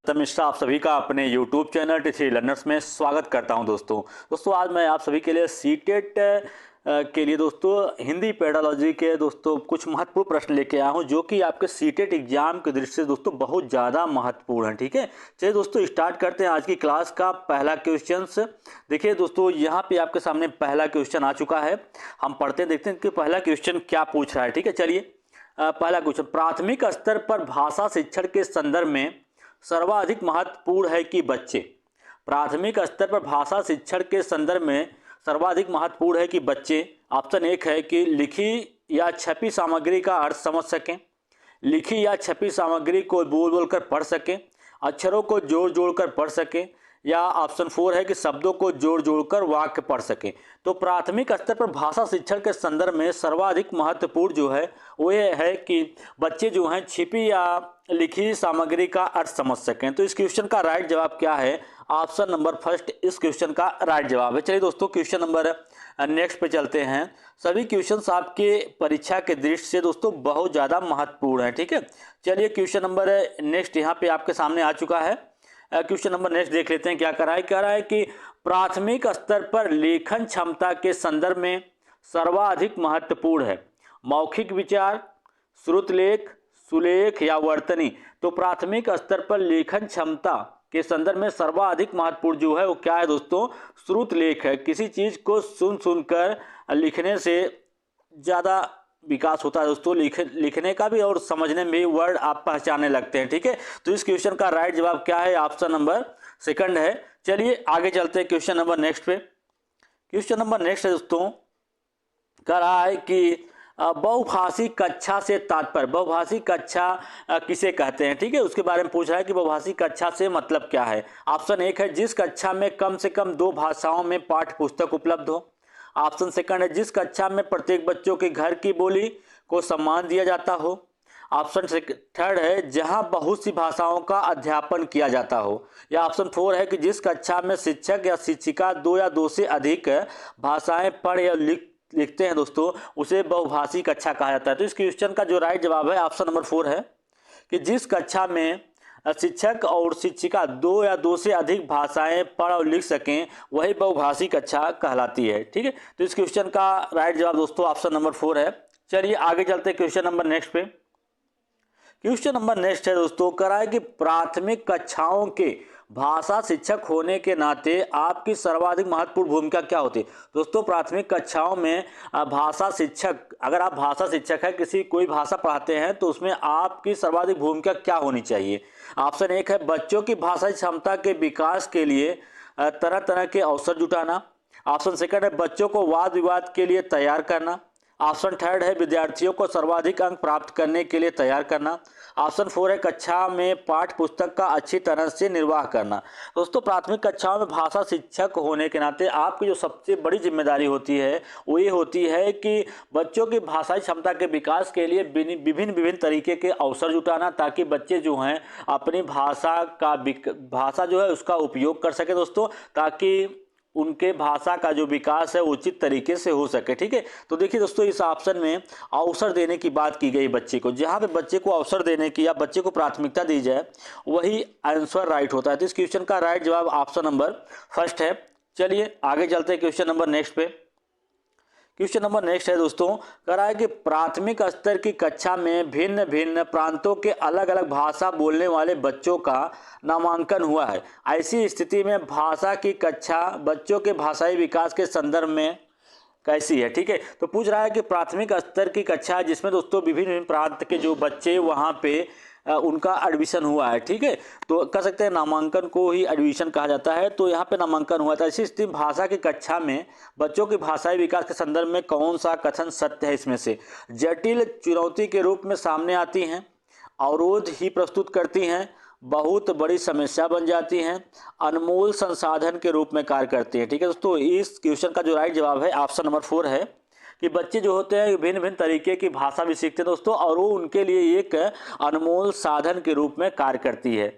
मिश्रा आप सभी का अपने YouTube चैनल टीसी लर्नर्स में स्वागत करता हूं। दोस्तों आज मैं आप सभी के लिए सीटेट के लिए दोस्तों हिंदी पेडालॉजी के दोस्तों कुछ महत्वपूर्ण प्रश्न लेके आया हूं, जो कि आपके सीटेट एग्जाम की दृष्टि से दोस्तों बहुत ज़्यादा महत्वपूर्ण है। ठीक है, चलिए दोस्तों स्टार्ट करते हैं आज की क्लास का पहला क्वेश्चन। देखिए दोस्तों, यहाँ पे आपके सामने पहला क्वेश्चन आ चुका है। हम पढ़ते हैं, देखते हैं कि पहला क्वेश्चन क्या पूछ रहा है। ठीक है, चलिए पहला क्वेश्चन, प्राथमिक स्तर पर भाषा शिक्षण के संदर्भ में सर्वाधिक महत्वपूर्ण है कि बच्चे। प्राथमिक स्तर पर भाषा शिक्षण के संदर्भ में सर्वाधिक महत्वपूर्ण है कि बच्चे। ऑप्शन एक है कि लिखी या छपी सामग्री का अर्थ समझ सकें, लिखी या छपी सामग्री को बोल बोल कर पढ़ सकें, अक्षरों को जोड़ जोड़ कर पढ़ सकें, या ऑप्शन फोर है कि शब्दों को जोड़ जोड़कर वाक्य पढ़ सकें। तो प्राथमिक स्तर पर भाषा शिक्षण के संदर्भ में सर्वाधिक महत्वपूर्ण जो है वो ये है कि बच्चे जो हैं छिपी या लिखी सामग्री का अर्थ समझ सकें। तो इस क्वेश्चन का राइट जवाब क्या है? ऑप्शन नंबर फर्स्ट इस क्वेश्चन का राइट जवाब है। चलिए दोस्तों क्वेश्चन नंबर नेक्स्ट पे चलते हैं। सभी क्वेश्चंस आपके परीक्षा के दृष्टि से दोस्तों बहुत ज़्यादा महत्वपूर्ण है। ठीक है, चलिए क्वेश्चन नंबर नेक्स्ट यहाँ पे आपके सामने आ चुका है। क्वेश्चन नंबर नेक्स्ट देख लेते हैं क्या कह रहा है कि प्राथमिक स्तर पर लेखन क्षमता के संदर्भ में सर्वाधिक महत्वपूर्ण है मौखिक विचार, श्रुतलेख, सुलेख या वर्तनी। तो प्राथमिक स्तर पर लेखन क्षमता के संदर्भ में सर्वाधिक महत्वपूर्ण जो है वो क्या है दोस्तों? श्रुतलेख है। किसी चीज को सुन सुनकर लिखने से ज़्यादा विकास होता है दोस्तों, लिखने का भी और समझने में भी वर्ड आप पहचानने लगते हैं। ठीक है, तो इस क्वेश्चन का राइट जवाब क्या है? ऑप्शन नंबर सेकंड है। चलिए आगे चलते हैं क्वेश्चन नंबर नेक्स्ट पे। क्वेश्चन नंबर नेक्स्ट है दोस्तों, कह रहा है कि बहुभाषी कक्षा से तात्पर्य, बहुभाषी कक्षा किसे कहते हैं? ठीक है, उसके बारे में पूछ रहा है कि बहुभाषी कक्षा से मतलब क्या है। ऑप्शन एक है जिस कक्षा में कम से कम 2 भाषाओं में पाठ्य पुस्तक उपलब्ध हो। ऑप्शन सेकंड है जिस कक्षा में प्रत्येक बच्चों के घर की बोली को सम्मान दिया जाता हो। ऑप्शन थर्ड है जहां बहुत सी भाषाओं का अध्यापन किया जाता हो। या ऑप्शन फोर है कि जिस कक्षा में शिक्षक या शिक्षिका 2 या 2 से अधिक भाषाएं पढ़ या लिखते हैं दोस्तों, उसे बहुभाषी कक्षा कहा जाता है। तो इस क्वेश्चन का जो राइट जवाब है ऑप्शन नंबर 4 है कि जिस कक्षा में शिक्षक और शिक्षिका 2 या 2 से अधिक भाषाएं पढ़ और लिख सकें वही बहुभाषी कक्षा कहलाती है। ठीक है, तो इस क्वेश्चन का राइट जवाब दोस्तों ऑप्शन नंबर 4 है। चलिए आगे चलते हैं क्वेश्चन नंबर नेक्स्ट पे। क्वेश्चन नंबर नेक्स्ट है दोस्तों, कह रहा है कि प्राथमिक कक्षाओं के भाषा शिक्षक होने के नाते आपकी सर्वाधिक महत्वपूर्ण भूमिका क्या होती है? दोस्तों प्राथमिक कक्षाओं में भाषा शिक्षक, अगर आप भाषा शिक्षक है किसी कोई भाषा पढ़ाते हैं तो उसमें आपकी सर्वाधिक भूमिका क्या होनी चाहिए? ऑप्शन एक है बच्चों की भाषा क्षमता के विकास के लिए तरह तरह के अवसर जुटाना। ऑप्शन सेकंड है बच्चों को वाद विवाद के लिए तैयार करना। ऑप्शन थर्ड है विद्यार्थियों को सर्वाधिक अंक प्राप्त करने के लिए तैयार करना। ऑप्शन फोर है कक्षा में पाठ्य पुस्तक का अच्छी तरह से निर्वाह करना। दोस्तों प्राथमिक कक्षाओं में भाषा शिक्षक होने के नाते आपकी जो सबसे बड़ी जिम्मेदारी होती है वो ये होती है कि बच्चों की भाषाई क्षमता के विकास के लिए विभिन्न तरीके के अवसर जुटाना, ताकि बच्चे जो हैं अपनी भाषा जो है उसका उपयोग कर सके दोस्तों, ताकि उनके भाषा का जो विकास है उचित तरीके से हो सके। ठीक है, तो देखिए दोस्तों इस ऑप्शन में अवसर देने की बात की गई बच्चे को, जहाँ पे बच्चे को अवसर देने की या बच्चे को प्राथमिकता दी जाए वही आंसर राइट होता है। तो इस क्वेश्चन का राइट जवाब ऑप्शन नंबर फर्स्ट है। चलिए आगे चलते हैं क्वेश्चन नंबर नेक्स्ट पे। क्वेश्चन नंबर नेक्स्ट है दोस्तों, कह रहा है कि प्राथमिक स्तर की कक्षा में भिन्न भिन्न प्रांतों के अलग अलग भाषा बोलने वाले बच्चों का नामांकन हुआ है। ऐसी स्थिति में भाषा की कक्षा बच्चों के भाषाई विकास के संदर्भ में कैसी है? ठीक है, तो पूछ रहा है कि प्राथमिक स्तर की कक्षा जिसमें दोस्तों विभिन्न प्रांत के जो बच्चे वहाँ पे उनका एडमिशन हुआ है। ठीक है, तो कह सकते हैं नामांकन को ही एडमिशन कहा जाता है। तो यहाँ पे नामांकन हुआ था। इसी स्थिति भाषा की कक्षा में बच्चों के भाषाई विकास के संदर्भ में कौन सा कथन सत्य है? इसमें से जटिल चुनौती के रूप में सामने आती हैं, अवरोध ही प्रस्तुत करती हैं, बहुत बड़ी समस्या बन जाती हैं, अनमोल संसाधन के रूप में कार्य करती हैं। ठीक है दोस्तों, इस क्वेश्चन का जो राइट जवाब है ऑप्शन नंबर 4 है कि बच्चे जो होते हैं भिन्न भिन्न तरीके की भाषा भी सीखते हैं दोस्तों, और वो उनके लिए एक अनमोल साधन के रूप में कार्य करती है।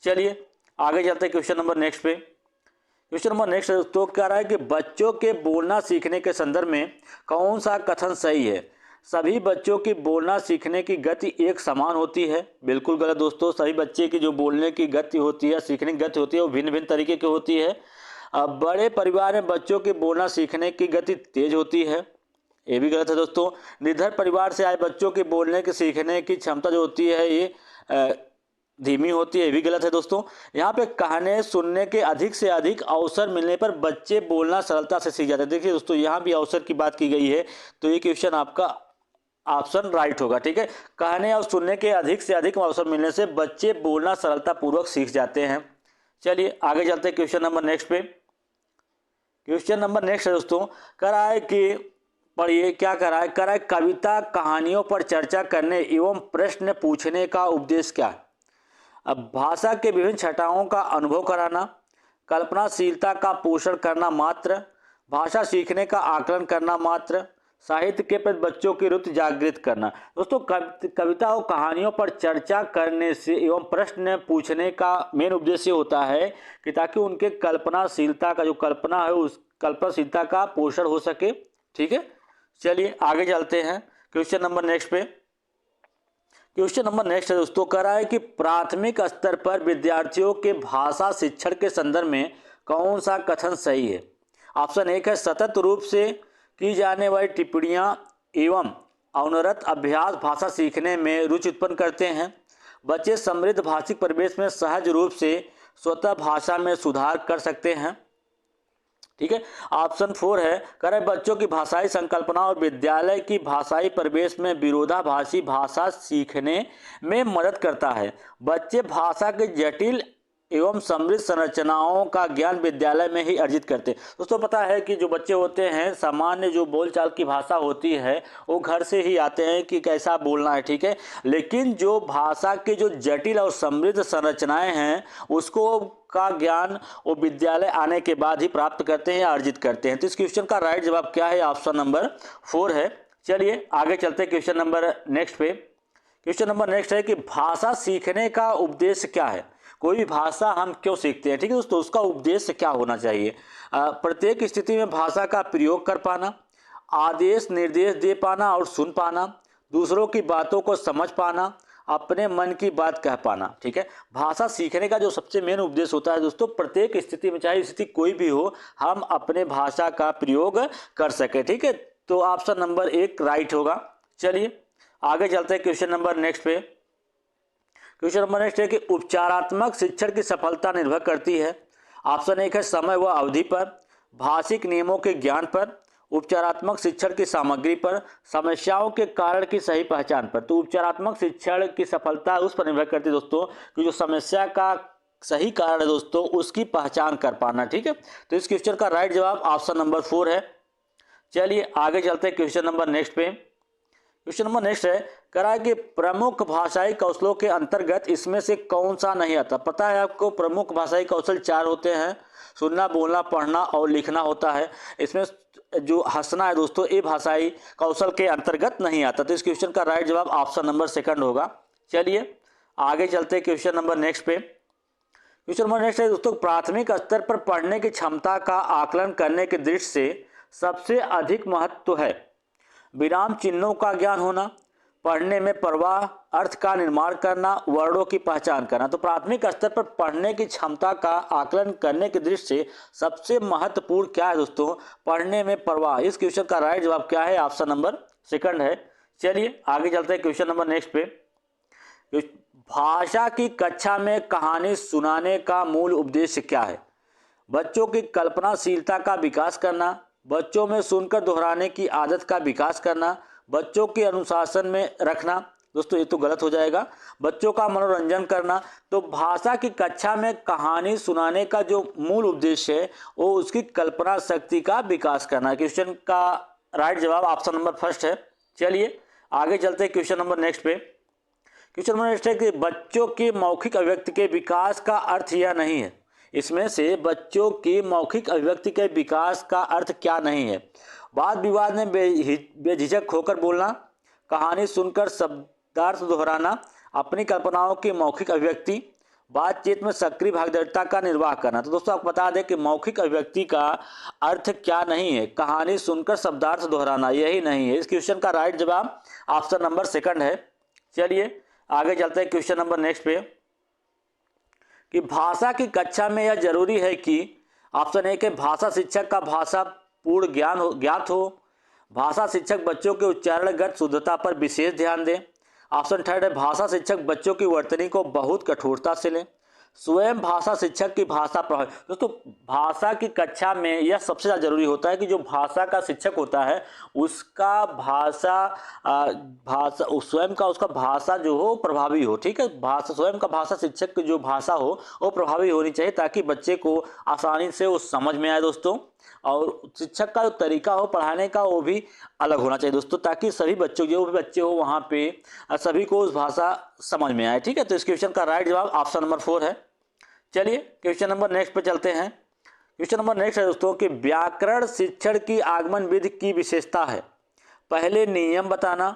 चलिए आगे चलते हैं क्वेश्चन नंबर नेक्स्ट पे। क्वेश्चन नंबर नेक्स्ट दोस्तों कह रहा है कि बच्चों के बोलना सीखने के संदर्भ में कौन सा कथन सही है? सभी बच्चों की बोलना सीखने की गति एक समान होती है। बिल्कुल गलत दोस्तों, सभी बच्चे की जो बोलने की गति होती है, सीखने की गति होती है, वो भिन्न भिन्न तरीके की होती है। अब बड़े परिवार में बच्चों की बोलना सीखने की गति तेज होती है, ये भी गलत है दोस्तों। निर्धन परिवार से आए बच्चों की बोलने की सीखने की क्षमता जो होती है ये धीमी होती है, ये भी गलत है दोस्तों। यहाँ पे कहने सुनने के अधिक से अधिक अवसर मिलने पर बच्चे बोलना सरलता से सीख जाते हैं। देखिए दोस्तों, यहाँ भी अवसर की बात की गई है, तो ये क्वेश्चन आपका ऑप्शन राइट होगा। ठीक है, कहने और सुनने के अधिक से अधिक अवसर मिलने से बच्चे बोलना सरलता पूर्वक सीख जाते हैं। चलिए आगे चलते हैं क्वेश्चन नंबर नेक्स्ट पे। क्वेश्चन नंबर नेक्स्ट है दोस्तों, कह रहा है कि पढ़िए क्या कह रहा है कविता कहानियों पर चर्चा करने एवं प्रश्न पूछने का उद्देश्य क्या है। अब भाषा के विभिन्न छटाओं का अनुभव कराना, कल्पनाशीलता का पोषण करना मात्र, भाषा सीखने का आकलन करना मात्र, साहित्य के प्रति बच्चों की रुचि जागृत करना। दोस्तों कविता और कहानियों पर चर्चा करने से एवं प्रश्न पूछने का मेन उद्देश्य होता है कि ताकि उनके कल्पनाशीलता का जो कल्पना है उस कल्पनाशीलता का पोषण हो सके। ठीक है, चलिए आगे चलते हैं क्वेश्चन नंबर नेक्स्ट पे। क्वेश्चन नंबर नेक्स्ट है दोस्तों, कह रहा है कि प्राथमिक स्तर पर विद्यार्थियों के भाषा शिक्षण के संदर्भ में कौन सा कथन सही है। ऑप्शन एक है सतत रूप से की जाने वाली टिप्पणियां एवं अनवरत अभ्यास भाषा सीखने में रुचि उत्पन्न करते हैं। बच्चे समृद्ध भाषिक परिवेश में सहज रूप से स्वतः भाषा में सुधार कर सकते हैं। ठीक है, ऑप्शन 4 है, कह रहे बच्चों की भाषाई संकल्पना और विद्यालय की भाषाई परिवेश में विरोधाभासी भाषा सीखने में मदद करता है। बच्चे भाषा के जटिल एवं समृद्ध संरचनाओं का ज्ञान विद्यालय में ही अर्जित करते हैं। दोस्तों पता है कि जो बच्चे होते हैं सामान्य जो बोलचाल की भाषा होती है वो घर से ही आते हैं कि कैसा बोलना है। ठीक है, लेकिन जो भाषा के जो जटिल और समृद्ध संरचनाएं हैं उसको का ज्ञान वो विद्यालय आने के बाद ही प्राप्त करते हैं या अर्जित करते हैं। तो इस क्वेश्चन का राइट जवाब क्या है, ऑप्शन नंबर 4 है। चलिए आगे चलते हैं क्वेश्चन नंबर नेक्स्ट पे। क्वेश्चन नंबर नेक्स्ट है कि भाषा सीखने का उद्देश्य क्या है। कोई भी भाषा हम क्यों सीखते हैं। ठीक है दोस्तों, उसका उद्देश्य क्या होना चाहिए। प्रत्येक स्थिति में भाषा का प्रयोग कर पाना, आदेश निर्देश दे पाना और सुन पाना, दूसरों की बातों को समझ पाना, अपने मन की बात कह पाना। ठीक है, भाषा सीखने का जो सबसे मेन उद्देश्य होता है दोस्तों, प्रत्येक स्थिति में चाहे स्थिति कोई भी हो हम अपने भाषा का प्रयोग कर सके। ठीक है, तो ऑप्शन नंबर 1 राइट होगा। चलिए आगे चलते हैं क्वेश्चन नंबर नेक्स्ट पे। क्वेश्चन नंबर नेक्स्ट है कि उपचारात्मक शिक्षण की सफलता निर्भर करती है। ऑप्शन 1 है समय व अवधि पर, भाषिक नियमों के ज्ञान पर, उपचारात्मक शिक्षण की सामग्री पर, समस्याओं के कारण की सही पहचान पर। तो उपचारात्मक शिक्षण की सफलता उस पर निर्भर करती है दोस्तों कि जो समस्या का सही कारण है दोस्तों उसकी पहचान कर पाना। ठीक है, तो इस क्वेश्चन का राइट जवाब ऑप्शन नंबर 4 है। चलिए आगे चलते हैं क्वेश्चन नंबर नेक्स्ट पे। क्वेश्चन नंबर नेक्स्ट है, कह रहा है कि प्रमुख भाषाई कौशलों के अंतर्गत इसमें से कौन सा नहीं आता। पता है आपको प्रमुख भाषाई कौशल 4 होते हैं, सुनना, बोलना, पढ़ना और लिखना होता है। इसमें जो हंसना है दोस्तों ये भाषाई कौशल के अंतर्गत नहीं आता। तो इस क्वेश्चन का राइट जवाब ऑप्शन नंबर 2 होगा। चलिए आगे चलते हैं क्वेश्चन नंबर नेक्स्ट पे। क्वेश्चन नंबर नेक्स्ट है दोस्तों, प्राथमिक स्तर पर पढ़ने की क्षमता का आकलन करने की दृष्टि से सबसे अधिक महत्व है विराम चिन्हों का ज्ञान होना, पढ़ने में प्रवाह, अर्थ का निर्माण करना, वर्णों की पहचान करना। तो प्राथमिक स्तर पर पढ़ने की क्षमता का आकलन करने की दृष्टि से सबसे महत्वपूर्ण क्या है दोस्तों, पढ़ने में प्रवाह। इस क्वेश्चन का राइट जवाब क्या है, ऑप्शन नंबर 2 है। चलिए आगे चलते हैं क्वेश्चन नंबर नेक्स्ट पे। भाषा की कक्षा में कहानी सुनाने का मूल उद्देश्य क्या है। बच्चों की कल्पनाशीलता का विकास करना, बच्चों में सुनकर दोहराने की आदत का विकास करना, बच्चों के अनुशासन में रखना। दोस्तों ये तो गलत हो जाएगा, बच्चों का मनोरंजन करना। तो भाषा की कक्षा में कहानी सुनाने का जो मूल उद्देश्य है वो उसकी कल्पना शक्ति का विकास करना। क्वेश्चन का राइट जवाब ऑप्शन नंबर 1 है। चलिए आगे चलते हैं क्वेश्चन नंबर नेक्स्ट पे। क्वेश्चन नंबर नेक्स्ट है कि बच्चों की मौखिक अभिव्यक्ति के विकास का अर्थ यह नहीं है। इसमें से बच्चों की मौखिक अभिव्यक्ति के विकास का अर्थ क्या नहीं है। वाद विवाद में बेझिझक होकर बोलना, कहानी सुनकर शब्दार्थ दोहराना, अपनी कल्पनाओं की मौखिक अभिव्यक्ति, बातचीत में सक्रिय भागीदारिता का निर्वाह करना। तो दोस्तों आपको बता दें कि मौखिक अभिव्यक्ति का अर्थ क्या नहीं है, कहानी सुनकर शब्दार्थ दोहराना, यही नहीं है। इस क्वेश्चन का राइट जवाब ऑप्शन नंबर सेकंड है। चलिए आगे चलते हैं क्वेश्चन नंबर नेक्स्ट पे, कि भाषा की कक्षा में यह जरूरी है कि ऑप्शन ए के भाषा शिक्षक का भाषा पूर्ण ज्ञात हो। भाषा शिक्षक बच्चों के उच्चारणगत शुद्धता पर विशेष ध्यान दें। ऑप्शन थर्ड है भाषा शिक्षक बच्चों की वर्तनी को बहुत कठोरता से लें। स्वयं भाषा शिक्षक की भाषा प्रभाव। दोस्तों भाषा की कक्षा में यह सबसे ज़्यादा जरूरी होता है कि जो भाषा का शिक्षक होता है उसका भाषा स्वयं का उसका भाषा जो हो प्रभावी हो। ठीक है, भाषा स्वयं का भाषा शिक्षक की जो भाषा हो वो प्रभावी होनी चाहिए ताकि बच्चे को आसानी से वो समझ में आए दोस्तों। और शिक्षक का जो तरीका हो पढ़ाने का वो भी अलग होना चाहिए दोस्तों, ताकि सभी बच्चों जो भी बच्चे हो वहाँ पे सभी को उस भाषा समझ में आए। ठीक है, तो इस क्वेश्चन का राइट जवाब ऑप्शन नंबर 4 है। चलिए क्वेश्चन नंबर नेक्स्ट पे चलते हैं। क्वेश्चन नंबर नेक्स्ट है दोस्तों कि व्याकरण शिक्षण की आगमन विधि की विशेषता है। पहले नियम बताना,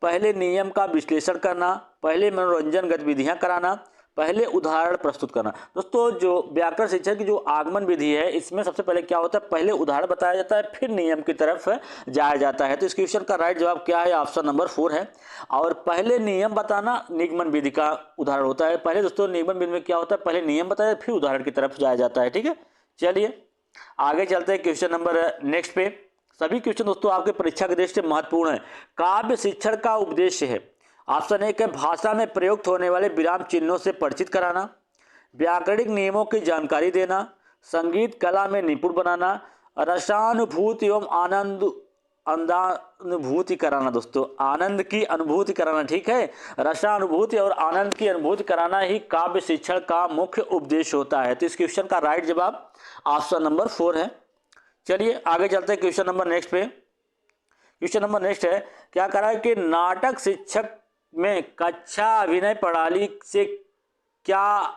पहले नियम का विश्लेषण करना, पहले मनोरंजन गतिविधियां कराना, पहले उदाहरण प्रस्तुत करना। दोस्तों जो व्याकरण शिक्षण की जो आगमन विधि है इसमें सबसे पहले क्या होता है, पहले उदाहरण बताया जाता है फिर नियम की तरफ जाया जाता है। तो इस क्वेश्चन का राइट जवाब क्या है, ऑप्शन नंबर 4 है। और पहले नियम बताना निगमन विधि का उदाहरण होता है। पहले दोस्तों निगमन विधि में क्या होता है, पहले नियम बताया फिर उदाहरण की तरफ जाया जाता है। ठीक है, चलिए आगे चलते हैं क्वेश्चन नंबर नेक्स्ट पे। सभी क्वेश्चन दोस्तों आपके परीक्षा की दृष्टि से महत्वपूर्ण है। काव्य शिक्षण का उद्देश्य है। ऑप्शन ए के भाषा में प्रयुक्त होने वाले विराम चिन्हों से परिचित कराना, व्याकरणिक नियमों की जानकारी देना, संगीत कला में निपुण बनाना, रसानुभूति एवं आनंदानुभूति कराना। दोस्तों आनंद की अनुभूति कराना। ठीक है, रसानुभूति और आनंद की अनुभूति कराना ही काव्य शिक्षण का मुख्य उद्देश्य होता है। तो इस क्वेश्चन का राइट जवाब ऑप्शन नंबर 4 है। चलिए आगे चलते हैं क्वेश्चन नंबर नेक्स्ट पे। क्वेश्चन नंबर नेक्स्ट है, क्या करा है कि नाटक शिक्षक में कक्षा अभिनय प्रणाली से क्या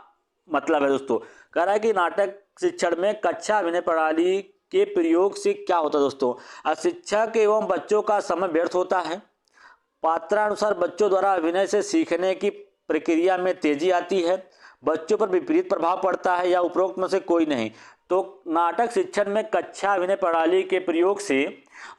मतलब है। दोस्तों कह रहा है कि नाटक शिक्षण में कक्षा अभिनय प्रणाली के प्रयोग से क्या होता है। दोस्तों शिक्षक एवं बच्चों का समय व्यर्थ होता है, पात्रानुसार बच्चों द्वारा अभिनय से सीखने की प्रक्रिया में तेजी आती है, बच्चों पर विपरीत प्रभाव पड़ता है, या उपरोक्त में से कोई नहीं। तो नाटक शिक्षण में कक्षा अभिनय प्रणाली के प्रयोग से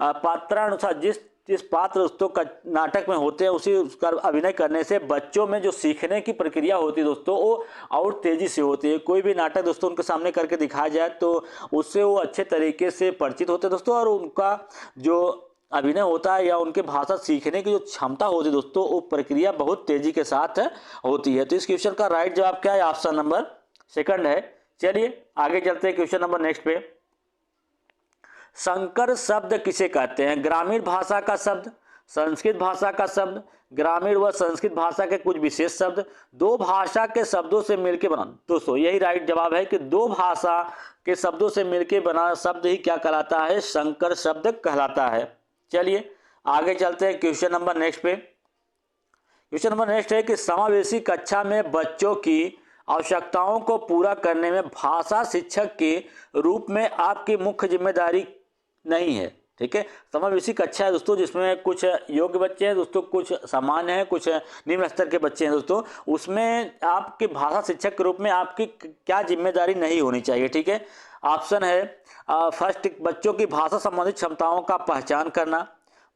पात्रानुसार जिस पात्र दोस्तों नाटक में होते हैं उसी उसका अभिनय करने से बच्चों में जो सीखने की प्रक्रिया होती है दोस्तों वो और तेजी से होती है। कोई भी नाटक दोस्तों उनके सामने करके दिखाया जाए तो उससे वो अच्छे तरीके से परिचित होते हैं दोस्तों, और उनका जो अभिनय होता है या उनके भाषा सीखने की जो क्षमता होती है दोस्तों वो प्रक्रिया बहुत तेजी के साथ होती है। तो इस क्वेश्चन का राइट जवाब क्या है, ऑप्शन नंबर सेकंड है। चलिए आगे चलते हैं क्वेश्चन नंबर नेक्स्ट पे। संकर शब्द किसे कहते हैं। ग्रामीण भाषा का शब्द, संस्कृत भाषा का शब्द, ग्रामीण व संस्कृत भाषा के कुछ विशेष शब्द, दो भाषा के शब्दों से मिलकर बना। दोस्तों यही राइट जवाब है कि दो भाषा के शब्दों से मिलकर बना शब्द ही क्या कहलाता है, संकर शब्द कहलाता है। चलिए आगे चलते हैं क्वेश्चन नंबर नेक्स्ट पे। क्वेश्चन नंबर नेक्स्ट है कि समावेशी कक्षा में बच्चों की आवश्यकताओं को पूरा करने में भाषा शिक्षक के रूप में आपकी मुख्य जिम्मेदारी नहीं है। ठीक है, समावेशी कक्षा है दोस्तों जिसमें कुछ योग्य बच्चे हैं दोस्तों, कुछ सामान्य हैं, कुछ निम्न स्तर के बच्चे हैं दोस्तों। उसमें आपके भाषा शिक्षक के रूप में आपकी क्या जिम्मेदारी नहीं होनी चाहिए। ठीक है, ऑप्शन है फर्स्ट, बच्चों की भाषा संबंधित क्षमताओं का पहचान करना,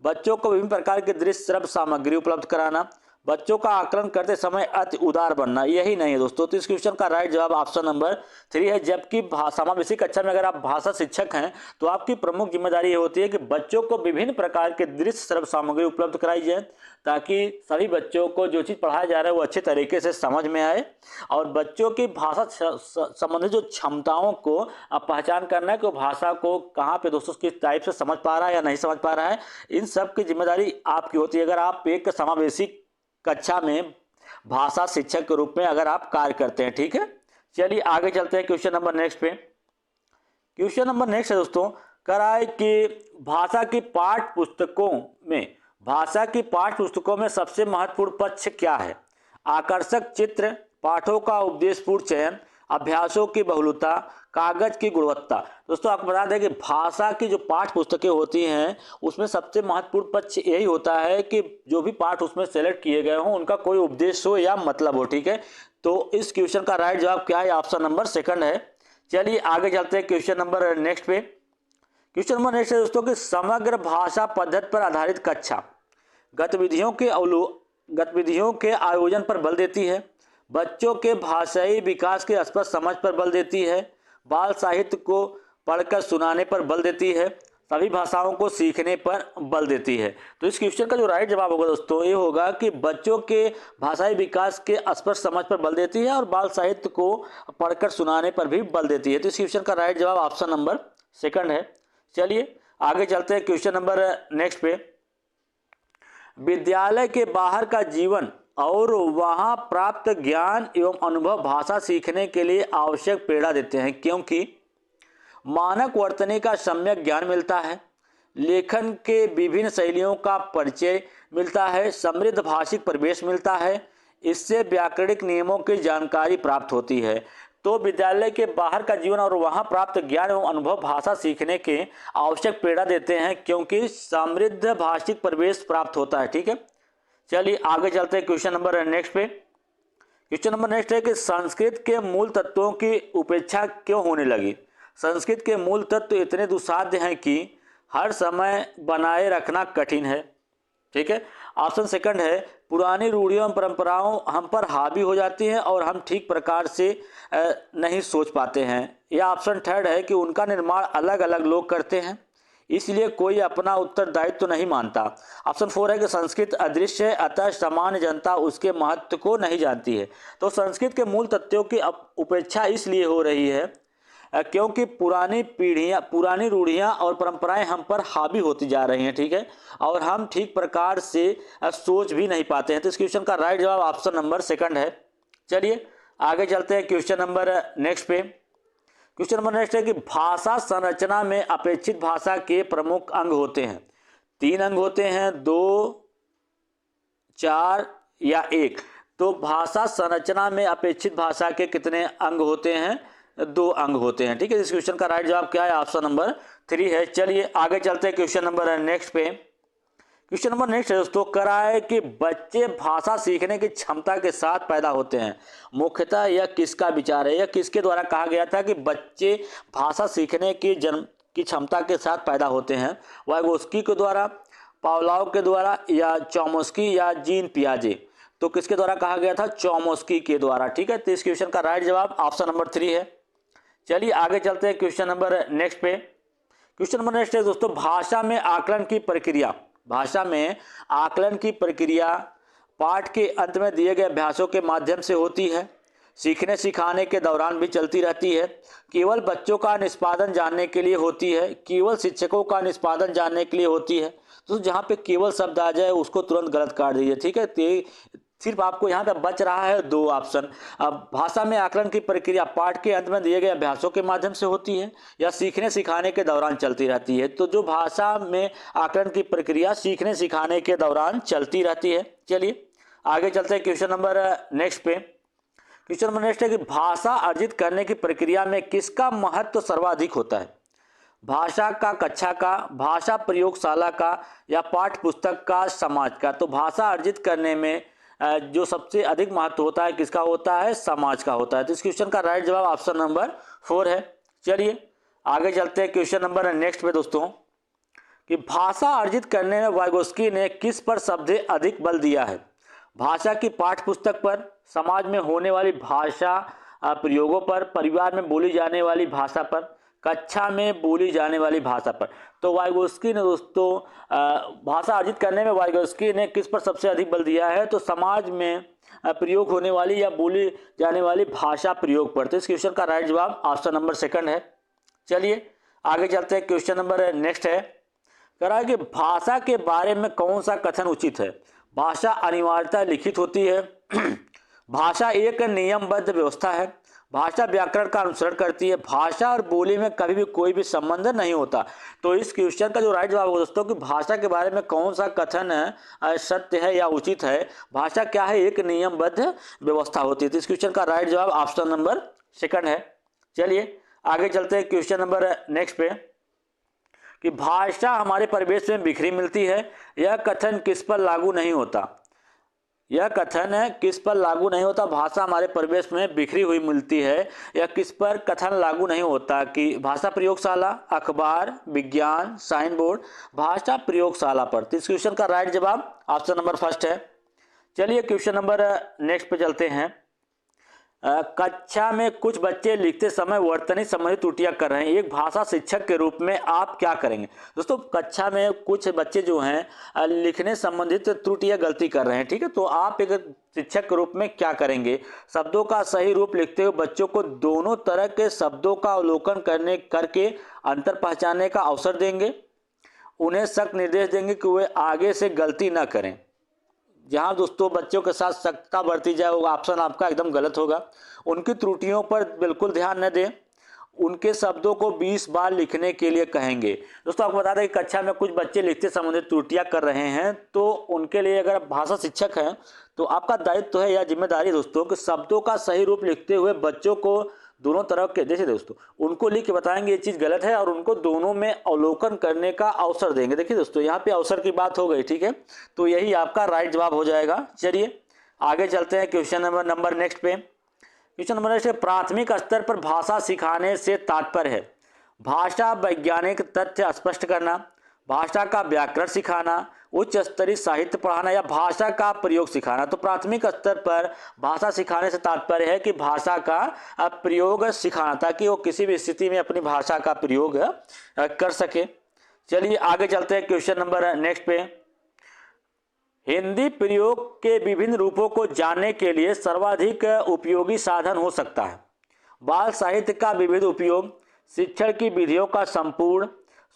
बच्चों को विभिन्न प्रकार के दृश्य श्रव्य सामग्री उपलब्ध कराना, बच्चों का आकलन करते समय अति उदार बनना, यही नहीं है दोस्तों। तो इस क्वेश्चन का राइट जवाब ऑप्शन नंबर 3 है। जबकि समावेशी कक्षा में अगर आप भाषा शिक्षक हैं तो आपकी प्रमुख जिम्मेदारी ये होती है कि बच्चों को विभिन्न प्रकार के दृश्य श्रव्य सामग्री उपलब्ध कराई जाए ताकि सभी बच्चों को जो चीज़ पढ़ाया जा रहा है वो अच्छे तरीके से समझ में आए, और बच्चों की भाषा संबंधित जो क्षमताओं को आप पहचान करना है कि भाषा को कहाँ पे दोस्तों किस टाइप से समझ पा रहा है या नहीं समझ पा रहा है, इन सब की जिम्मेदारी आपकी होती है अगर आप एक समावेशी कक्षा में भाषा शिक्षक के रूप में अगर आप कार्य करते हैं। ठीक है, चलिए आगे चलते हैं क्वेश्चन नंबर नेक्स्ट पे। क्वेश्चन नंबर नेक्स्ट है दोस्तों, कह रहा है कि भाषा की पाठ्य पुस्तकों में सबसे महत्वपूर्ण पक्ष क्या है। आकर्षक चित्र, पाठों का उपदेशपूर्ण चयन, अभ्यासों की बहुलता, कागज की गुणवत्ता। दोस्तों आपको बता दें कि भाषा की जो पाठ्य पुस्तकें होती हैं उसमें सबसे महत्वपूर्ण पक्ष यही होता है कि जो भी पाठ उसमें सेलेक्ट किए गए हों उनका कोई उपदेश हो या मतलब हो। ठीक है, तो इस क्वेश्चन का राइट जवाब क्या है? ऑप्शन नंबर सेकंड है। चलिए आगे चलते हैं क्वेश्चन नंबर नेक्स्ट पे। क्वेश्चन नंबर नेक्स्ट है दोस्तों कि समग्र भाषा पद्धति पर आधारित कक्षा गतिविधियों के आयोजन पर बल देती है, बच्चों के भाषाई विकास के स्पष्ट समझ पर बल देती है, बाल साहित्य को पढ़कर सुनाने पर बल देती है, सभी भाषाओं को सीखने पर बल देती है। तो इस क्वेश्चन का जो राइट जवाब होगा दोस्तों ये होगा कि बच्चों के भाषाई विकास के स्पष्ट समझ पर बल देती है और बाल साहित्य को पढ़कर सुनाने पर भी बल देती है। तो इस क्वेश्चन का राइट जवाब ऑप्शन नंबर सेकंड है। चलिए आगे चलते हैं क्वेश्चन नंबर नेक्स्ट पे। विद्यालय के बाहर का जीवन और वहां प्राप्त ज्ञान एवं अनुभव भाषा सीखने के लिए आवश्यक प्रेरणा देते हैं, क्योंकि मानक वर्तनी का सम्यक ज्ञान मिलता है, लेखन के विभिन्न शैलियों का परिचय मिलता है, समृद्ध भाषिक परिवेश मिलता है, इससे व्याकरणिक नियमों की जानकारी प्राप्त होती है। तो विद्यालय के बाहर का जीवन और वहां प्राप्त ज्ञान एवं अनुभव भाषा सीखने के आवश्यक प्रेरणा देते हैं, क्योंकि समृद्ध भाषिक परिवेश प्राप्त होता है। ठीक है, चलिए आगे चलते हैं क्वेश्चन नंबर नेक्स्ट पे। क्वेश्चन नंबर नेक्स्ट है कि संस्कृत के मूल तत्वों की उपेक्षा क्यों होने लगी? संस्कृत के मूल तत्व इतने दुस्साध्य हैं कि हर समय बनाए रखना कठिन है। ठीक है, ऑप्शन सेकंड है पुरानी रूढ़ियों और परंपराओं हम पर हावी हो जाती हैं और हम ठीक प्रकार से नहीं सोच पाते हैं। या ऑप्शन थर्ड है कि उनका निर्माण अलग अलग लोग करते हैं, इसलिए कोई अपना उत्तरदायित्व तो नहीं मानता। ऑप्शन फोर है कि संस्कृत अदृश्य है, अतः सामान्य जनता उसके महत्व को नहीं जानती है। तो संस्कृत के मूल तत्वों की उपेक्षा इसलिए हो रही है क्योंकि पुरानी रूढ़ियाँ और परंपराएं हम पर हावी होती जा रही हैं। ठीक है, और हम ठीक प्रकार से सोच भी नहीं पाते हैं। तो इस क्वेश्चन का राइट जवाब ऑप्शन नंबर सेकंड है। चलिए आगे चलते हैं क्वेश्चन नंबर नेक्स्ट पे। क्वेश्चन नंबर नेक्स्ट है कि भाषा संरचना में अपेक्षित भाषा के प्रमुख अंग होते हैं। 3 अंग होते हैं, 2, 4 या 1। तो भाषा संरचना में अपेक्षित भाषा के कितने अंग होते हैं? 2 अंग होते हैं। ठीक है, इस क्वेश्चन का राइट जवाब क्या है? ऑप्शन नंबर 3 है। चलिए आगे चलते हैं क्वेश्चन नंबर नेक्स्ट पे। क्वेश्चन नंबर नेक्स्ट है दोस्तों, करा है कि बच्चे भाषा सीखने की क्षमता के साथ पैदा होते हैं। मुख्यतः यह किसका विचार है? यह किसके द्वारा कहा गया था कि बच्चे भाषा सीखने की क्षमता के साथ पैदा होते हैं? वाइगोस्की के द्वारा, पावलोव के द्वारा, या चॉम्स्की या जीन पियाजे? तो किसके द्वारा कहा गया था? चॉम्स्की के द्वारा। ठीक है, तो इस क्वेश्चन का राइट जवाब ऑप्शन नंबर 3 है। चलिए आगे चलते हैं क्वेश्चन नंबर नेक्स्ट पे। क्वेश्चन नंबर नेक्स्ट है दोस्तों, भाषा में आकलन की प्रक्रिया पाठ के अंत में दिए गए अभ्यासों के माध्यम से होती है, सीखने सिखाने के दौरान भी चलती रहती है, केवल बच्चों का निष्पादन जानने के लिए होती है, केवल शिक्षकों का निष्पादन जानने के लिए होती है। तो जहाँ पे केवल शब्द आ जाए उसको तुरंत गलत काट दीजिए। ठीक है, सिर्फ आपको यहाँ पे बच रहा है 2 ऑप्शन। अब भाषा में आकलन की प्रक्रिया पाठ के अंत में दिए गए अभ्यासों के माध्यम से होती है या सीखने सिखाने के दौरान चलती रहती है। तो जो भाषा में आकलन की प्रक्रिया सीखने सिखाने के दौरान चलती रहती है। चलिए आगे चलते हैं क्वेश्चन नंबर नेक्स्ट पे। क्वेश्चन नंबर नेक्स्ट है कि भाषा अर्जित करने की प्रक्रिया में किसका महत्व सर्वाधिक होता है? भाषा का, कक्षा का, भाषा प्रयोगशाला का, या पाठ्य पुस्तक का, समाज का? तो भाषा अर्जित करने में जो सबसे अधिक महत्व होता है किसका होता है? समाज का होता है। तो इस क्वेश्चन का राइट जवाब ऑप्शन नंबर 4 है। चलिए आगे चलते हैं क्वेश्चन नंबर नेक्स्ट पे दोस्तों, कि भाषा अर्जित करने में वाइगोस्की ने किस पर सबसे अधिक बल दिया है? भाषा की पाठ्य पुस्तक पर, समाज में होने वाली भाषा प्रयोगों पर, परिवार में बोली जाने वाली भाषा पर, कक्षा में बोली जाने वाली भाषा पर? तो वाइगोस्की ने दोस्तों भाषा अर्जित करने में वाइगोस्की ने किस पर सबसे अधिक बल दिया है? तो समाज में प्रयोग होने वाली या बोली जाने वाली भाषा प्रयोग पर। तो इस क्वेश्चन का राइट जवाब ऑप्शन नंबर सेकंड है। चलिए आगे चलते हैं क्वेश्चन नंबर नेक्स्ट है, कह रहा है कि भाषा के बारे में कौन सा कथन उचित है? भाषा अनिवार्यतः लिखित होती है, भाषा एक नियमबद्ध व्यवस्था है, भाषा व्याकरण का अनुसरण करती है, भाषा और बोली में कभी भी कोई भी संबंध नहीं होता। तो इस क्वेश्चन का जो राइट जवाब होगा दोस्तों कि भाषा के बारे में कौन सा कथन सत्य है या उचित है? भाषा क्या है? एक नियमबद्ध व्यवस्था होती है। तो इस क्वेश्चन का राइट जवाब ऑप्शन नंबर सेकंड है। चलिए आगे चलते हैं क्वेश्चन नंबर नेक्स्ट पे, कि भाषा हमारे परिवेश में बिखरी मिलती है, यह कथन किस पर लागू नहीं होता? यह कथन किस पर लागू नहीं होता? भाषा हमारे परिवेश में बिखरी हुई मिलती है। यह किस पर कथन लागू नहीं होता? कि भाषा प्रयोगशाला, अखबार, विज्ञान, साइन बोर्ड। भाषा प्रयोगशाला पर। तो इस क्वेश्चन का राइट जवाब ऑप्शन नंबर फर्स्ट है। चलिए क्वेश्चन नंबर नेक्स्ट पे चलते हैं। कक्षा में कुछ बच्चे लिखते समय वर्तनी संबंधी त्रुटियां कर रहे हैं, एक भाषा शिक्षक के रूप में आप क्या करेंगे? दोस्तों कक्षा में कुछ बच्चे जो हैं लिखने संबंधित त्रुटियां गलती कर रहे हैं, ठीक है, तो आप एक शिक्षक के रूप में क्या करेंगे? शब्दों का सही रूप लिखते हुए बच्चों को दोनों तरह के शब्दों का अवलोकन करके अंतर पहचानने का अवसर देंगे। उन्हें सख्त निर्देश देंगे कि वे आगे से गलती न करें। जहां दोस्तों बच्चों के साथ सख्तता बरती जाए वो ऑप्शन आपका एकदम गलत होगा। उनकी त्रुटियों पर बिल्कुल ध्यान न दें। उनके शब्दों को 20 बार लिखने के लिए कहेंगे। दोस्तों आपको बता दें कि कक्षा में कुछ बच्चे लिखते संबंधित त्रुटियां कर रहे हैं, तो उनके लिए अगर भाषा शिक्षक हैं तो आपका दायित्व है या जिम्मेदारी दोस्तों कि शब्दों का सही रूप लिखते हुए बच्चों को दोनों तरफ के, जैसे दोस्तों उनको लिख के बताएंगे ये चीज़ गलत है और उनको दोनों में अवलोकन करने का अवसर देंगे। देखिए दोस्तों यहाँ पे अवसर की बात हो गई, ठीक है, तो यही आपका राइट जवाब हो जाएगा। चलिए आगे चलते हैं क्वेश्चन नंबर नेक्स्ट पे। क्वेश्चन नंबर नेक्स्ट, प्राथमिक स्तर पर भाषा सिखाने से तात्पर्य है भाषा वैज्ञानिक तथ्य स्पष्ट करना, भाषा का व्याकरण सिखाना, उच्च स्तरीय साहित्य पढ़ाना या भाषा का प्रयोग सिखाना। तो प्राथमिक स्तर पर भाषा सिखाने से तात्पर्य है कि भाषा का प्रयोग सिखाना, ताकि वो किसी भी स्थिति में अपनी भाषा का प्रयोग कर सके। चलिए आगे चलते हैं क्वेश्चन नंबर नेक्स्ट पे। हिंदी प्रयोग के विभिन्न रूपों को जानने के लिए सर्वाधिक उपयोगी साधन हो सकता है बाल साहित्य का विविध उपयोग, शिक्षण की विधियों का संपूर्ण,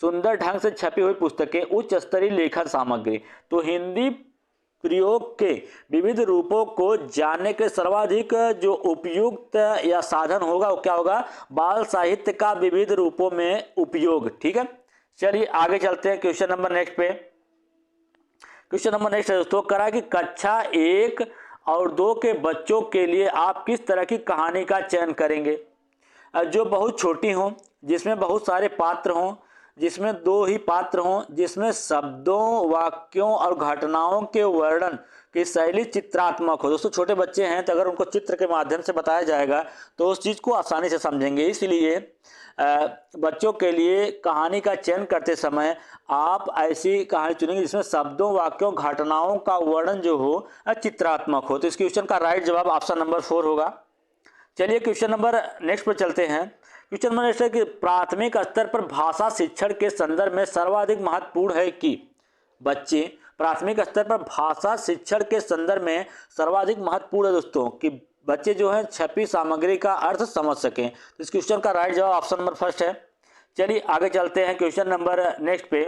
सुंदर ढंग से छपी हुई पुस्तकें, उच्च स्तरीय लेखन सामग्री। तो हिंदी प्रयोग के विविध रूपों को जानने के सर्वाधिक जो उपयुक्त या साधन होगा वो क्या होगा? बाल साहित्य का विविध रूपों में उपयोग, ठीक है। चलिए आगे चलते हैं क्वेश्चन नंबर नेक्स्ट पे। क्वेश्चन नंबर नेक्स्ट है दोस्तों, करा कि कक्षा 1 और 2 के बच्चों के लिए आप किस तरह की कहानी का चयन करेंगे? जो बहुत छोटी हों, जिसमें बहुत सारे पात्र हों, जिसमें 2 ही पात्र हों, जिसमें शब्दों, वाक्यों और घटनाओं के वर्णन की शैली चित्रात्मक हो। दोस्तों छोटे बच्चे हैं तो अगर उनको चित्र के माध्यम से बताया जाएगा तो उस चीज़ को आसानी से समझेंगे। इसलिए बच्चों के लिए कहानी का चयन करते समय आप ऐसी कहानी चुनेंगे जिसमें शब्दों, वाक्यों, घटनाओं का वर्णन जो हो चित्रात्मक हो। तो इस क्वेश्चन का राइट जवाब ऑप्शन नंबर 4 होगा। चलिए क्वेश्चन नंबर नेक्स्ट पर चलते हैं। क्वेश्चन नंबर नेक्स्ट है कि प्राथमिक स्तर पर भाषा शिक्षण के संदर्भ में सर्वाधिक महत्वपूर्ण है कि बच्चे प्राथमिक स्तर पर भाषा शिक्षण के संदर्भ में सर्वाधिक महत्वपूर्ण है दोस्तों कि बच्चे जो हैं छपी सामग्री का अर्थ समझ सकें। तो इस क्वेश्चन का राइट जवाब ऑप्शन नंबर फर्स्ट है। चलिए आगे चलते हैं क्वेश्चन नंबर नेक्स्ट पे।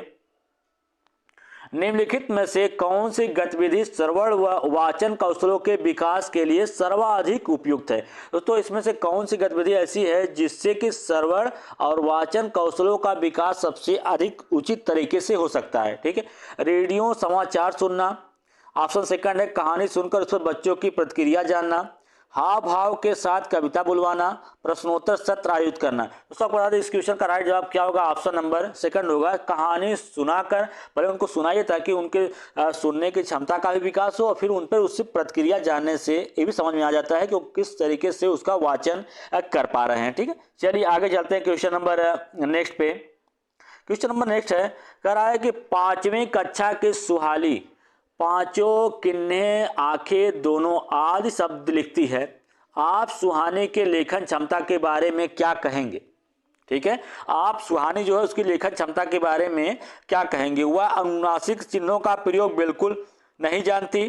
निम्नलिखित में से कौन सी गतिविधि श्रवण व वाचन कौशलों के विकास के लिए सर्वाधिक उपयुक्त है? दोस्तों इसमें से कौन सी गतिविधि ऐसी है जिससे कि श्रवण और वाचन कौशलों का विकास सबसे अधिक उचित तरीके से हो सकता है? ठीक है, रेडियो समाचार सुनना, ऑप्शन सेकंड है कहानी सुनकर उस पर बच्चों की प्रतिक्रिया जानना, हाव भाव के साथ कविता बुलवाना, प्रश्नोत्तर सत्र आयोजित करना। दोस्तों आपको बता दें इस क्वेश्चन का राइट जवाब क्या होगा? ऑप्शन नंबर सेकंड होगा। कहानी सुनाकर पहले उनको सुनाइए ताकि उनके सुनने की क्षमता का भी विकास हो और फिर उन पर उससे प्रतिक्रिया जानने से ये भी समझ में आ जाता है कि वो किस तरीके से उसका वाचन कर पा रहे हैं। ठीक है, चलिए आगे चलते हैं क्वेश्चन नंबर नेक्स्ट पे। क्वेश्चन नंबर नेक्स्ट है कह रहा है कि 5वीं कक्षा के सुहाली पांचों किन्हे आंखें दोनों आदि शब्द लिखती है, आप सुहानी के लेखन क्षमता के बारे में क्या कहेंगे? ठीक है, आप सुहानी जो है उसकी लेखन क्षमता के बारे में क्या कहेंगे? वह अनुनासिक चिन्हों का प्रयोग बिल्कुल नहीं जानती,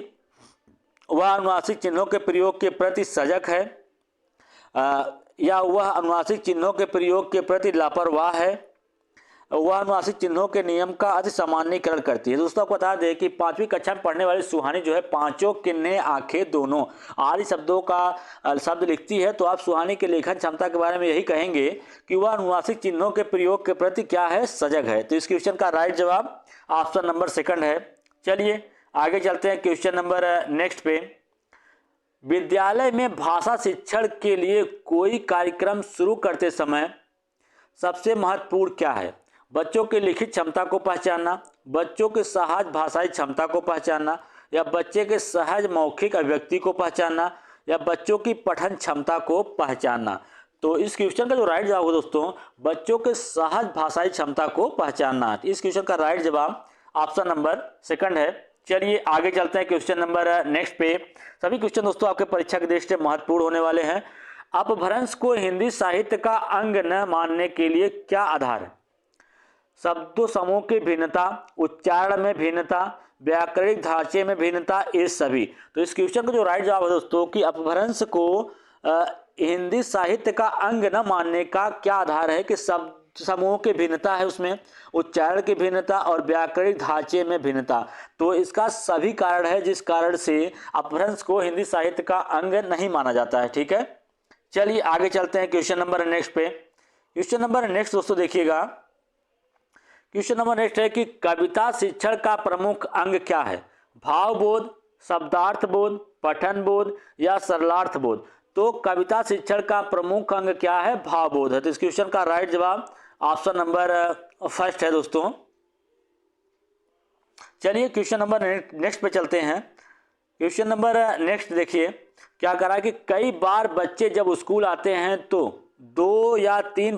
वह अनुनासिक चिन्हों के प्रयोग के प्रति सजग है, या वह अनुनासिक चिन्हों के प्रयोग के प्रति लापरवाह है, वह अनुनासिक चिन्हों के नियम का अति सामान्यीकरण करती है। दोस्तों आपको बता दें कि 5वीं कक्षा में पढ़ने वाली सुहानी जो है पांचों किन्हे आंखें दोनों आदि शब्दों का शब्द लिखती है। तो आप सुहानी के लेखन क्षमता के बारे में यही कहेंगे कि वह अनुनासिक चिन्हों के प्रयोग के प्रति क्या है? सजग है। तो इस क्वेश्चन का राइट जवाब ऑप्शन नंबर सेकंड है। चलिए आगे चलते हैं क्वेश्चन नंबर नेक्स्ट पे। विद्यालय में भाषा शिक्षण के लिए कोई कार्यक्रम शुरू करते समय सबसे महत्वपूर्ण क्या है? बच्चों की लिखित क्षमता को पहचानना, बच्चों की सहज भाषाई क्षमता को पहचानना, या बच्चे के सहज मौखिक अभिव्यक्ति को पहचानना, या बच्चों की पठन क्षमता को पहचानना। तो इस क्वेश्चन का जो राइट जवाब होगा दोस्तों, बच्चों के सहज भाषाई क्षमता को पहचानना। इस क्वेश्चन का राइट जवाब ऑप्शन नंबर सेकंड है। चलिए आगे चलते हैं क्वेश्चन नंबर नेक्स्ट पे। सभी क्वेश्चन दोस्तों आपके परीक्षा की दृष्टि से महत्वपूर्ण होने वाले हैं। अपभ्रंश को हिंदी साहित्य का अंग न मानने के लिए क्या आधार है? शब्दों समूह की भिन्नता, उच्चारण में भिन्नता, व्याकरणिक ढांचे में भिन्नता, ये सभी। तो इस क्वेश्चन का जो राइट जवाब है दोस्तों कि अपभ्रंश को हिंदी साहित्य का अंग न मानने का क्या आधार है कि शब्द समूह की भिन्नता है, उसमें उच्चारण की भिन्नता और व्याकरणिक ढांचे में भिन्नता। तो इसका सभी कारण है जिस कारण से अपभ्रंश को हिंदी साहित्य का अंग नहीं माना जाता है। ठीक है, चलिए आगे चलते हैं क्वेश्चन नंबर नेक्स्ट पे। क्वेश्चन नंबर नेक्स्ट दोस्तों देखिएगा, क्वेश्चन नंबर नेक्स्ट है कि कविता शिक्षण का प्रमुख अंग क्या है? भावबोध, शब्दार्थ बोध, पठन बोध या सरलार्थ बोध। तो कविता शिक्षण का प्रमुख अंग क्या है? भावबोध है। तो इस क्वेश्चन का राइट जवाब ऑप्शन नंबर फर्स्ट है दोस्तों। चलिए क्वेश्चन नंबर नेक्स्ट पे चलते हैं। क्वेश्चन नंबर नेक्स्ट देखिए क्या करा है कि कई बार बच्चे जब स्कूल आते हैं तो 2 या 3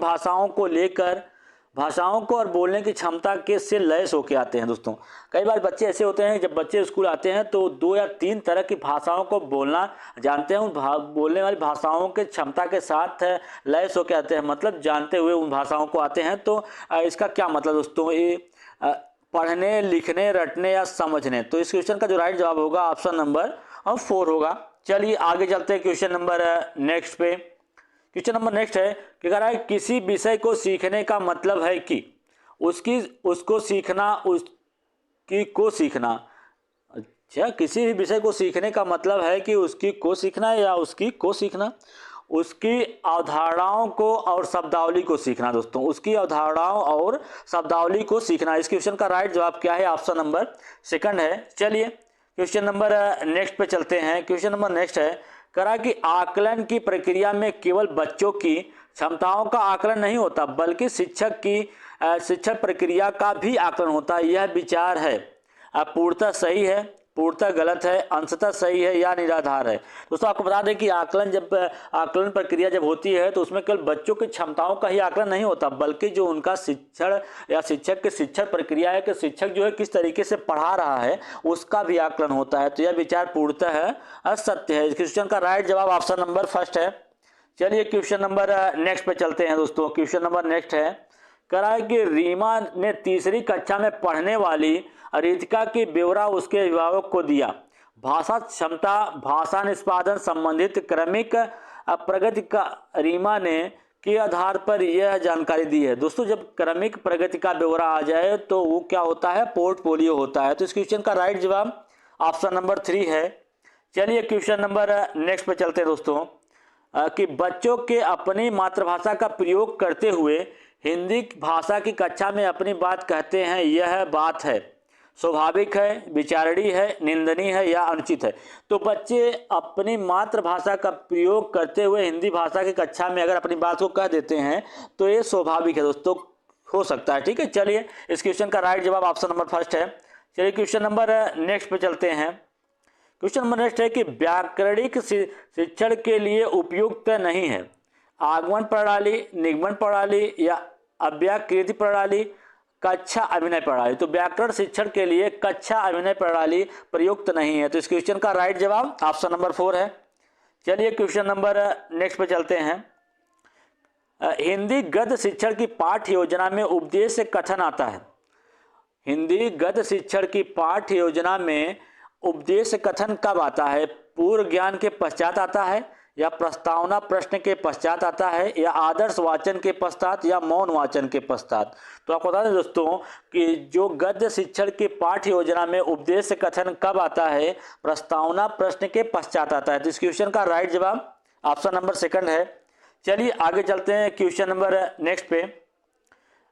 भाषाओं को और बोलने की क्षमता के से लैस होके आते हैं दोस्तों। कई बार बच्चे ऐसे होते हैं जब बच्चे स्कूल आते हैं तो 2 या 3 तरह की भाषाओं को बोलना जानते हैं, उन बोलने वाली भाषाओं के क्षमता के साथ लैस होके आते हैं, मतलब जानते हुए उन भाषाओं को आते हैं। तो इसका क्या मतलब दोस्तों? ये पढ़ने, लिखने, रटने या समझने। तो इस क्वेश्चन का जो राइट जवाब होगा ऑप्शन नंबर 4 होगा। चलिए आगे चलते हैं क्वेश्चन नंबर नेक्स्ट पे। क्वेश्चन नंबर नेक्स्ट है कि कह रहा है किसी विषय को सीखने का मतलब है कि उसको सीखना, उसकी को सीखना। अच्छा, किसी भी विषय को सीखने का मतलब है कि उसकी को सीखना या उसकी को सीखना, उसकी अवधारणाओं को और शब्दावली को सीखना दोस्तों, उसकी अवधारणाओं और शब्दावली को सीखना। इस क्वेश्चन का राइट जवाब क्या है? ऑप्शन नंबर सेकंड है। चलिए क्वेश्चन नंबर नेक्स्ट पे चलते हैं। क्वेश्चन नंबर नेक्स्ट है करा कि आकलन की प्रक्रिया में केवल बच्चों की क्षमताओं का आकलन नहीं होता बल्कि शिक्षण प्रक्रिया का भी आकलन होता है। यह विचार है पूर्णतः सही है, पूर्णतः गलत है, अंशतः सही है या निराधार है? दोस्तों आपको बता दें कि आकलन प्रक्रिया जब होती है तो उसमें केवल बच्चों की क्षमताओं का ही आकलन नहीं होता बल्कि जो उनका शिक्षण या शिक्षक की शिक्षण प्रक्रिया है कि शिक्षक जो है किस तरीके से पढ़ा रहा है उसका भी आकलन होता है। तो यह विचार पूर्णतः सत्य है। इस क्वेश्चन का राइट जवाब ऑप्शन नंबर फर्स्ट है। चलिए क्वेश्चन नंबर नेक्स्ट पे चलते हैं दोस्तों। क्वेश्चन नंबर नेक्स्ट है कह रहा है कि रीमा ने तीसरी कक्षा में पढ़ने वाली रितिका की ब्यौरा उसके अभिभावक को दिया। भाषा क्षमता, भाषा निष्पादन संबंधित क्रमिक प्रगति का रीमा ने के आधार पर यह जानकारी दी है। दोस्तों जब क्रमिक प्रगति का ब्यौरा आ जाए तो वो क्या होता है? पोर्टफोलियो होता है। तो इस क्वेश्चन का राइट जवाब ऑप्शन नंबर 3 है। चलिए क्वेश्चन नंबर नेक्स्ट पे चलते हैं दोस्तों कि बच्चों के अपनी मातृभाषा का प्रयोग करते हुए हिंदी भाषा की कक्षा में अपनी बात कहते हैं, यह बात है स्वाभाविक है, विचारणीय है, निंदनीय है या अनुचित है? तो बच्चे अपनी मातृभाषा का प्रयोग करते हुए हिंदी भाषा की कक्षा में अगर अपनी बात को कह देते हैं तो ये स्वाभाविक है दोस्तों, हो सकता है। ठीक है, चलिए इस क्वेश्चन का राइट जवाब ऑप्शन नंबर फर्स्ट है। चलिए क्वेश्चन नंबर नेक्स्ट पे चलते हैं। क्वेश्चन नंबर नेक्स्ट है कि व्याकरणिक शिक्षण के लिए उपयुक्त नहीं है आगमन प्रणाली, निगमन प्रणाली या अव्याकृति प्रणाली, कक्षा अभिनय प्रणाली। तो व्याकरण शिक्षण के लिए कक्षा अभिनय प्रणाली प्रयुक्त नहीं है। तो इस क्वेश्चन का राइट जवाब ऑप्शन नंबर 4 है। चलिए क्वेश्चन नंबर नेक्स्ट पे चलते हैं। हिंदी गद्य शिक्षण की पाठ्य योजना में उपदेश कथन आता है। हिंदी गद्य शिक्षण की पाठ्य योजना में उपदेश कथन कब आता है? पूर्व ज्ञान के पश्चात आता है या प्रस्तावना प्रश्न के पश्चात आता है या आदर्श वाचन के पश्चात या मौन वाचन के पश्चात? तो आपको बता दें दोस्तों कि जो गद्य शिक्षण की पाठ्य योजना में उपदेश कथन कब आता है? प्रस्तावना प्रश्न के पश्चात आता है। तो इस क्वेश्चन का राइट जवाब ऑप्शन नंबर सेकंड है। चलिए आगे चलते हैं क्वेश्चन नंबर नेक्स्ट पे।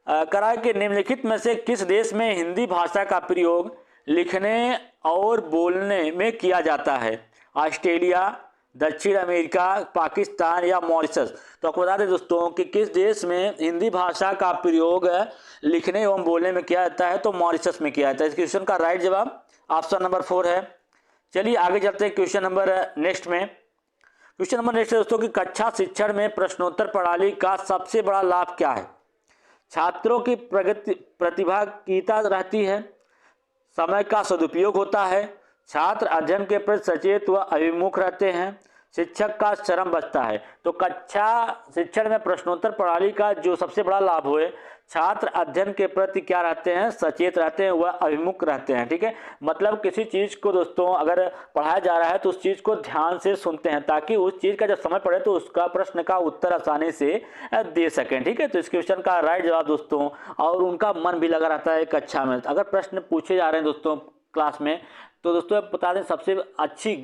करा कि निम्नलिखित में से किस देश में हिंदी भाषा का प्रयोग लिखने और बोलने में किया जाता है? ऑस्ट्रेलिया, दक्षिण अमेरिका, पाकिस्तान या मॉरिशस? तो आपको बता दें दोस्तों कि किस देश में हिंदी भाषा का प्रयोग लिखने एवं बोलने में किया जाता है? तो मॉरिशस में किया जाता है। इस क्वेश्चन का राइट जवाब ऑप्शन नंबर 4 है। चलिए आगे चलते हैं क्वेश्चन नंबर नेक्स्ट में। क्वेश्चन नंबर नेक्स्ट है दोस्तों कि कक्षा शिक्षण में प्रश्नोत्तर प्रणाली का सबसे बड़ा लाभ क्या है? छात्रों की प्रगति प्रतिभागिता रहती है, समय का सदुपयोग होता है, छात्र अध्ययन के प्रति सचेत व अभिमुख रहते हैं, शिक्षक का श्रम बचता है। तो कक्षा शिक्षण में प्रश्नोत्तर प्रणाली का जो सबसे बड़ा लाभ हुए, छात्र अध्ययन के प्रति क्या रहते हैं, सचेत रहते हैं व अभिमुख रहते हैं। ठीक है, मतलब किसी चीज़ को दोस्तों अगर पढ़ाया जा रहा है तो उस चीज़ को ध्यान से सुनते हैं ताकि उस चीज़ का जब समय पड़े तो उसका प्रश्न का उत्तर आसानी से दे सकें। ठीक है, तो इस क्वेश्चन का राइट जवाब दोस्तों, और उनका मन भी लगा रहता है कक्षा में। अगर प्रश्न पूछे जा रहे हैं दोस्तों क्लास में, तो दोस्तों बता दें सबसे अच्छी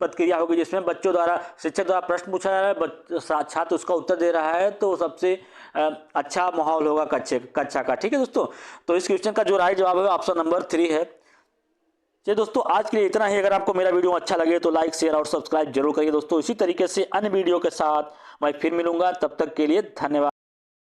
प्रतिक्रिया होगी जिसमें बच्चों द्वारा, शिक्षक द्वारा प्रश्न पूछा जा रहा है, छात्र उसका उत्तर दे रहा है, तो सबसे अच्छा माहौल होगा कक्षा का। ठीक है दोस्तों, तो इस क्वेश्चन का जो राइट जवाब है ऑप्शन नंबर 3 है। चलिए दोस्तों, आज के लिए इतना ही। अगर आपको मेरा वीडियो अच्छा लगे तो लाइक, शेयर और सब्सक्राइब जरूर करिए दोस्तों। इसी तरीके से अन्य वीडियो के साथ मैं फिर मिलूंगा, तब तक के लिए धन्यवाद।